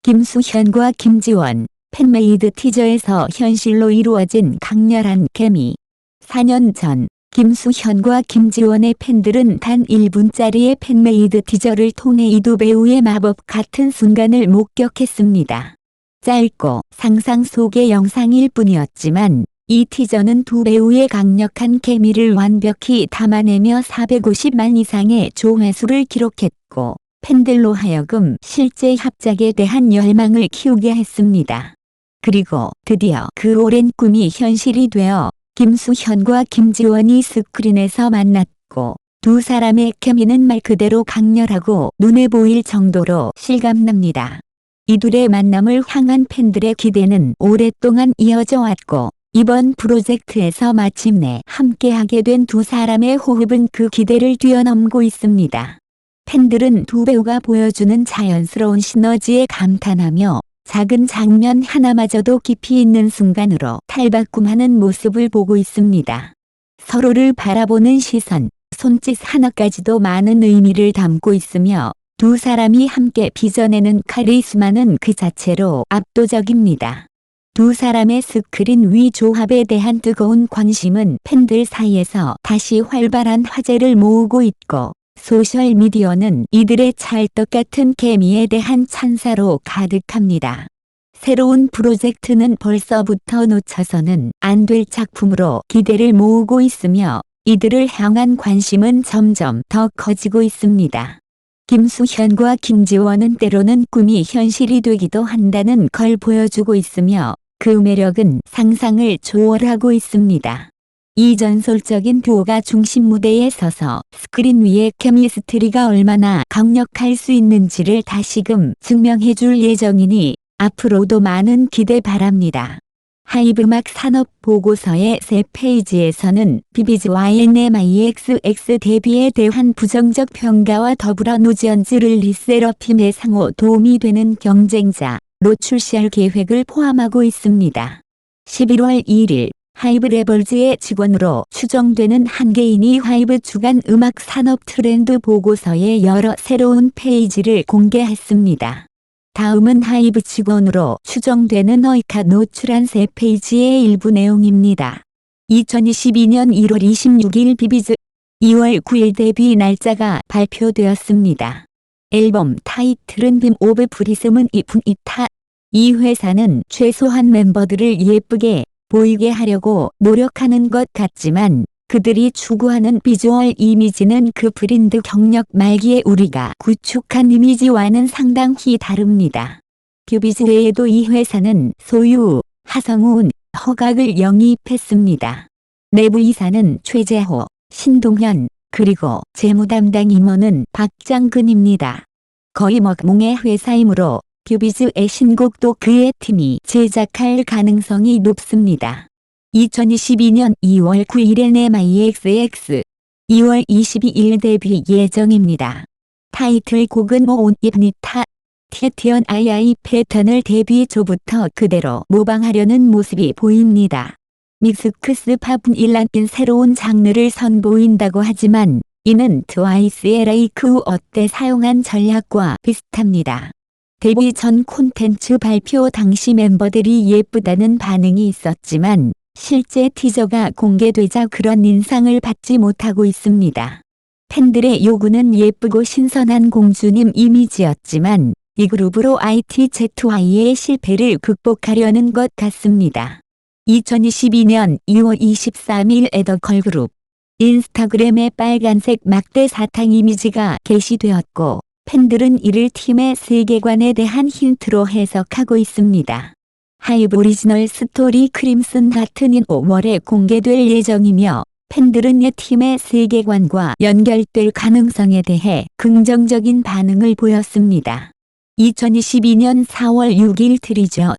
김수현과 김지원, 팬메이드 티저에서 현실로 이루어진 강렬한 케미. 4년 전 김수현과 김지원의 팬들은 단 1분짜리의 팬메이드 티저를 통해 이 두 배우의 마법 같은 순간을 목격했습니다. 짧고 상상 속의 영상일 뿐이었지만 이 티저는 두 배우의 강력한 케미를 완벽히 담아내며 450만 이상의 조회수를 기록했고 팬들로 하여금 실제 합작에 대한 열망을 키우게 했습니다. 그리고 드디어 그 오랜 꿈이 현실이 되어 김수현과 김지원이 스크린에서 만났고 두 사람의 케미는 말 그대로 강렬하고 눈에 보일 정도로 실감납니다. 이둘의 만남을 향한 팬들의 기대는 오랫동안 이어져 왔고 이번 프로젝트에서 마침내 함께하게 된 두 사람의 호흡은 그 기대를 뛰어넘고 있습니다. 팬들은 두 배우가 보여주는 자연스러운 시너지에 감탄하며 작은 장면 하나마저도 깊이 있는 순간으로 탈바꿈하는 모습을 보고 있습니다. 서로를 바라보는 시선, 손짓 하나까지도 많은 의미를 담고 있으며 두 사람이 함께 빚어내는 카리스마는 그 자체로 압도적입니다. 두 사람의 스크린 위 조합에 대한 뜨거운 관심은 팬들 사이에서 다시 활발한 화제를 모으고 있고 소셜미디어는 이들의 찰떡같은 케미에 대한 찬사로 가득합니다. 새로운 프로젝트는 벌써부터 놓쳐서는 안 될 작품으로 기대를 모으고 있으며 이들을 향한 관심은 점점 더 커지고 있습니다. 김수현과 김지원은 때로는 꿈이 현실이 되기도 한다는 걸 보여주고 있으며 그 매력은 상상을 초월하고 있습니다. 이 전설적인 듀오가 중심 무대에 서서 스크린 위의 케미스트리가 얼마나 강력할 수 있는지를 다시금 증명해줄 예정이니 앞으로도 많은 기대 바랍니다. 하이브 음악 산업 보고서의 새 페이지에서는 비비즈와 NMIXX 데뷔에 대한 부정적 평가와 더불어 노지언즈 릴리세러핌의 상호 도움이 되는 경쟁자로 출시할 계획을 포함하고 있습니다. 11월 1일 하이브 레벌즈의 직원으로 추정되는 한 개인이 하이브 주간 음악 산업 트렌드 보고서의 여러 새로운 페이지를 공개했습니다. 다음은 하이브 직원으로 추정되는 어이카 노출한 새 페이지의 일부 내용입니다. 2022년 1월 26일 비비즈 2월 9일 데뷔 날짜가 발표되었습니다. 앨범 타이틀은 빔 오브 프리즘은 이타. 이 회사는 최소한 멤버들을 예쁘게 보이게 하려고 노력하는 것 같지만 그들이 추구하는 비주얼 이미지는 그 브랜드 경력 말기에 우리가 구축한 이미지와는 상당히 다릅니다. 뷰비즈 외에도 이 회사는 소유, 하성운, 허각을 영입했습니다. 내부 이사는 최재호, 신동현, 그리고 재무 담당 임원은 박장근입니다. 거의 먹뭉의 회사이므로 뷰비즈의 신곡도 그의 팀이 제작할 가능성이 높습니다. 2022년 2월 9일 NMIXX, 2월 22일 데뷔 예정입니다. 타이틀곡은 온 입니다. 티티언 II 패턴을 데뷔 초부터 그대로 모방하려는 모습이 보입니다. 믹스크스 팝은 일란인 새로운 장르를 선보인다고 하지만 이는 트와이스의 레이크 우 때 사용한 전략과 비슷합니다. 데뷔 전 콘텐츠 발표 당시 멤버들이 예쁘다는 반응이 있었지만 실제 티저가 공개되자 그런 인상을 받지 못하고 있습니다. 팬들의 요구는 예쁘고 신선한 공주님 이미지였지만 이 그룹으로 ITZY의 실패를 극복하려는 것 같습니다. 2022년 2월 23일 에더 걸그룹 인스타그램에 빨간색 막대 사탕 이미지가 게시되었고 팬들은 이를 팀의 세계관에 대한 힌트로 해석하고 있습니다. 하이브 오리지널 스토리 크림슨 하트는 5월에 공개될 예정이며 팬들은 이 팀의 세계관과 연결될 가능성에 대해 긍정적인 반응을 보였습니다. 2022년 4월 6일 트리저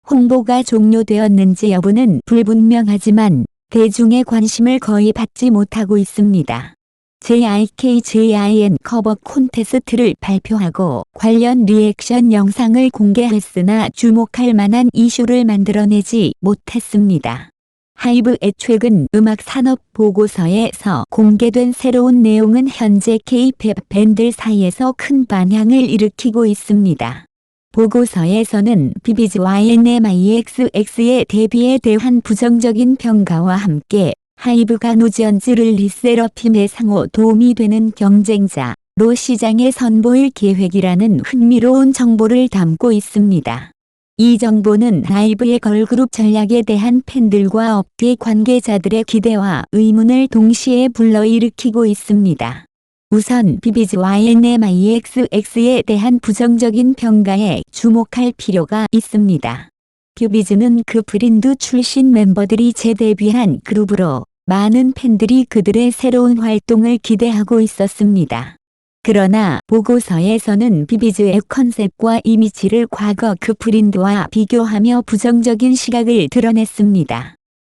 홍보가 종료되었는지 여부는 불분명하지만 대중의 관심을 거의 받지 못하고 있습니다. JIKJIN 커버 콘테스트를 발표하고 관련 리액션 영상을 공개했으나 주목할 만한 이슈를 만들어내지 못했습니다. 하이브의 최근 음악 산업 보고서에서 공개된 새로운 내용은 현재 K-팝 밴드 사이에서 큰 반향을 일으키고 있습니다. 보고서에서는 비비즈와 NMIXX의 데뷔에 대한 부정적인 평가와 함께 하이브가 누지언즈를 리세러핌에 상호 도움이 되는 경쟁자로 시장에 선보일 계획이라는 흥미로운 정보를 담고 있습니다. 이 정보는 하이브의 걸그룹 전략에 대한 팬들과 업계 관계자들의 기대와 의문을 동시에 불러일으키고 있습니다. 우선 비비즈와 NMIXX에 대한 부정적인 평가에 주목할 필요가 있습니다. 비비즈는 그 브랜드 출신 멤버들이 재데뷔한 그룹으로 많은 팬들이 그들의 새로운 활동을 기대하고 있었습니다. 그러나 보고서에서는 비비즈의 컨셉과 이미지를 과거 그 브랜드와 비교하며 부정적인 시각을 드러냈습니다.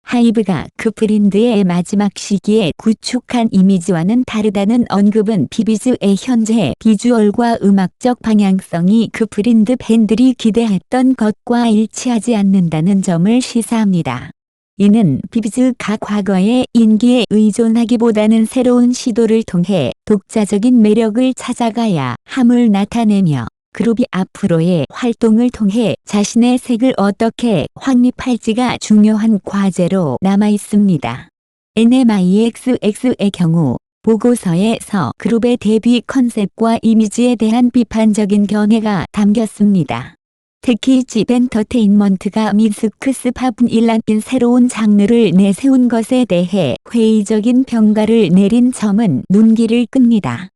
하이브가 그 브랜드의 마지막 시기에 구축한 이미지와는 다르다는 언급은 비비즈의 현재 비주얼과 음악적 방향성이 그 브랜드 팬들이 기대했던 것과 일치하지 않는다는 점을 시사합니다. 이는 비비즈가 과거의 인기에 의존하기보다는 새로운 시도를 통해 독자적인 매력을 찾아가야 함을 나타내며 그룹이 앞으로의 활동을 통해 자신의 색을 어떻게 확립할지가 중요한 과제로 남아 있습니다. NMIXX의 경우 보고서에서 그룹의 데뷔 컨셉과 이미지에 대한 비판적인 견해가 담겼습니다. 특히 집 엔터테인먼트가 믹스 팝이라는 새로운 장르를 내세운 것에 대해 회의적인 평가를 내린 점은 눈길을 끕니다.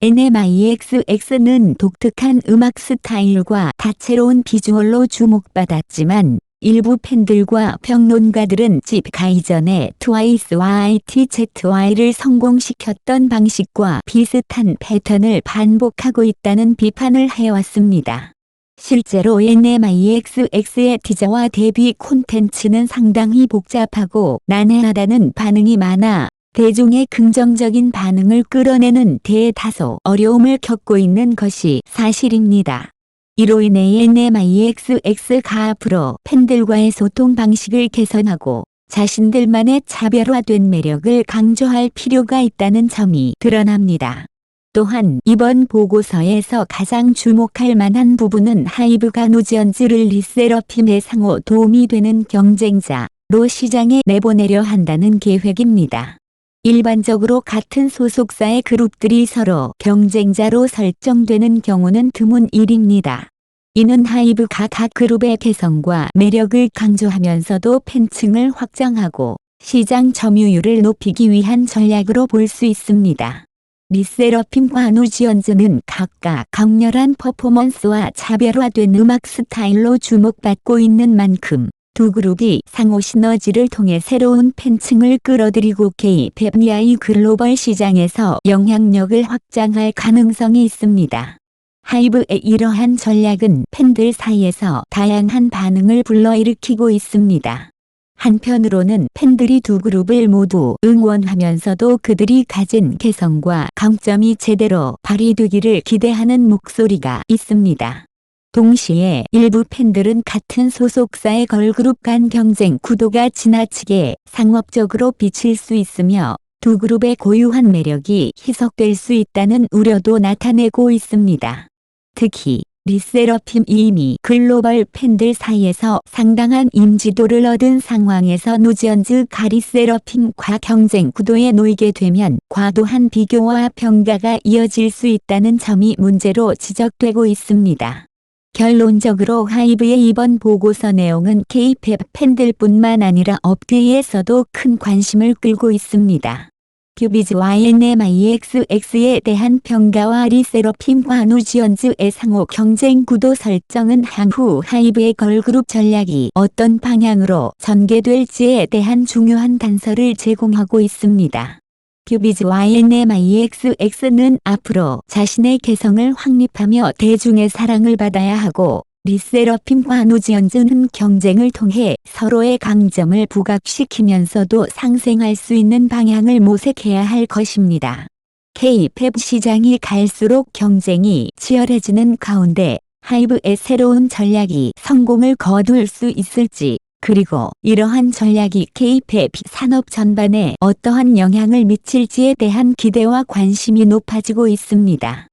NMIXX는 독특한 음악 스타일과 다채로운 비주얼로 주목받았지만 일부 팬들과 평론가들은 집 이전에 트와이스와 ITZY를 성공시켰던 방식과 비슷한 패턴을 반복하고 있다는 비판을 해왔습니다. 실제로 NMIXX의 티저와 데뷔 콘텐츠는 상당히 복잡하고 난해하다는 반응이 많아 대중의 긍정적인 반응을 끌어내는 데 다소 어려움을 겪고 있는 것이 사실입니다. 이로 인해 NMIXX가 앞으로 팬들과의 소통 방식을 개선하고 자신들만의 차별화된 매력을 강조할 필요가 있다는 점이 드러납니다. 또한 이번 보고서에서 가장 주목할 만한 부분은 하이브가 누지언즈를 리세러핌에 상호 도움이 되는 경쟁자로 시장에 내보내려 한다는 계획입니다. 일반적으로 같은 소속사의 그룹들이 서로 경쟁자로 설정되는 경우는 드문 일입니다. 이는 하이브가 각 그룹의 개성과 매력을 강조하면서도 팬층을 확장하고 시장 점유율을 높이기 위한 전략으로 볼 수 있습니다. 리세러핌과 누지언즈는 각각 강렬한 퍼포먼스와 차별화된 음악 스타일로 주목받고 있는 만큼 두 그룹이 상호 시너지를 통해 새로운 팬층을 끌어들이고 K-팝이 글로벌 시장에서 영향력을 확장할 가능성이 있습니다. 하이브의 이러한 전략은 팬들 사이에서 다양한 반응을 불러일으키고 있습니다. 한편으로는 팬들이 두 그룹을 모두 응원하면서도 그들이 가진 개성과 강점이 제대로 발휘되기를 기대하는 목소리가 있습니다. 동시에 일부 팬들은 같은 소속사의 걸그룹 간 경쟁 구도가 지나치게 상업적으로 비칠 수 있으며 두 그룹의 고유한 매력이 희석될 수 있다는 우려도 나타내고 있습니다. 특히 리세러핌이 이미 글로벌 팬들 사이에서 상당한 인지도를 얻은 상황에서 누지언즈가 리세러핌과 경쟁 구도에 놓이게 되면 과도한 비교와 평가가 이어질 수 있다는 점이 문제로 지적되고 있습니다. 결론적으로 하이브의 이번 보고서 내용은 K-팝 팬들뿐만 아니라 업계에서도 큰 관심을 끌고 있습니다. 비비즈와 NMIXX에 대한 평가와 리세러핌과 누지언즈의 상호 경쟁 구도 설정은 향후 하이브의 걸그룹 전략이 어떤 방향으로 전개될지에 대한 중요한 단서를 제공하고 있습니다. 비비즈와 NMIXX는 앞으로 자신의 개성을 확립하며 대중의 사랑을 받아야 하고 리세러핌과 누지언즈는 경쟁을 통해 서로의 강점을 부각시키면서도 상생할 수 있는 방향을 모색해야 할 것입니다. K-팝 시장이 갈수록 경쟁이 치열해지는 가운데 하이브의 새로운 전략이 성공을 거둘 수 있을지, 그리고 이러한 전략이 K-팝 산업 전반에 어떠한 영향을 미칠지에 대한 기대와 관심이 높아지고 있습니다.